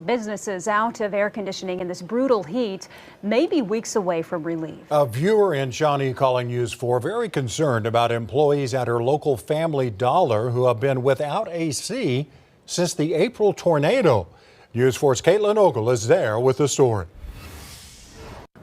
Businesses out of air conditioning in this brutal heat may be weeks away from relief. A viewer in Shawnee calling News 4 very concerned about employees at her local Family Dollar who have been without AC since the April tornado. News 4's Caitlin Ogle is there with the story.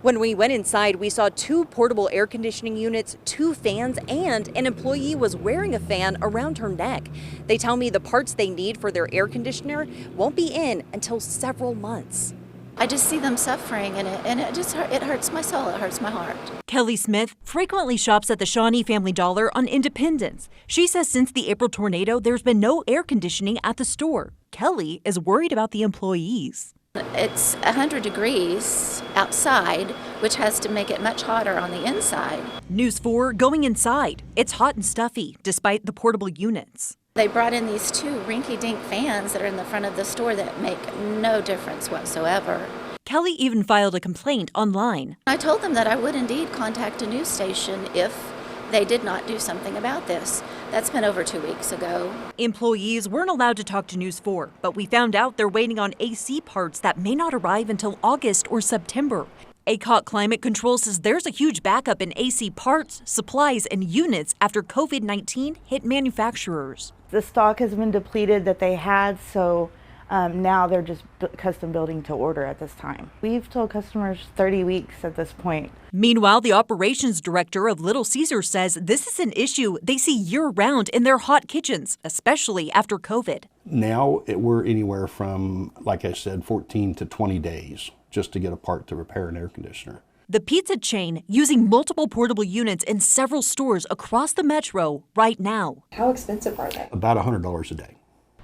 When we went inside, we saw 2 portable air conditioning units, 2 fans, and an employee was wearing a fan around her neck. They tell me the parts they need for their air conditioner won't be in until several months. I just see them suffering, and it hurts my soul. It hurts my heart. Kelly Smith frequently shops at the Shawnee Family Dollar on Independence. She says since the April tornado, there's been no air conditioning at the store. Kelly is worried about the employees. It's 100 degrees outside, which has to make it much hotter on the inside. News 4 going inside. It's hot and stuffy despite the portable units. They brought in these 2 rinky-dink fans that are in the front of the store that make no difference whatsoever. Kelly even filed a complaint online. I told them that I would indeed contact a news station if they did not do something about this. That's been over 2 weeks ago. Employees weren't allowed to talk to News 4, but we found out they're waiting on AC parts that may not arrive until August or September. ACOT Climate Control says there's a huge backup in AC parts, supplies, and units after COVID-19 hit manufacturers. The stock has been depleted that they had, so now they're just custom building to order at this time. We've told customers 30 weeks at this point. Meanwhile, the operations director of Little Caesar says this is an issue they see year-round in their hot kitchens, especially after COVID. Now we're anywhere from, like I said, 14 to 20 days just to get a part to repair an air conditioner. The pizza chain using multiple portable units in several stores across the metro right now. How expensive are they? About $100 a day.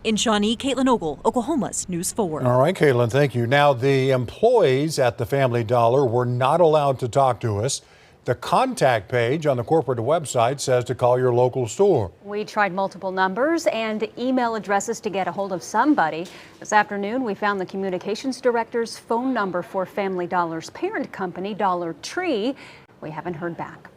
In Shawnee, Caitlin Ogle, Oklahoma's News 4. All right, Caitlin, thank you. Now, the employees at the Family Dollar were not allowed to talk to us. The contact page on the corporate website says to call your local store. We tried multiple numbers and email addresses to get a hold of somebody. This afternoon, we found the communications director's phone number for Family Dollar's parent company, Dollar Tree. We haven't heard back.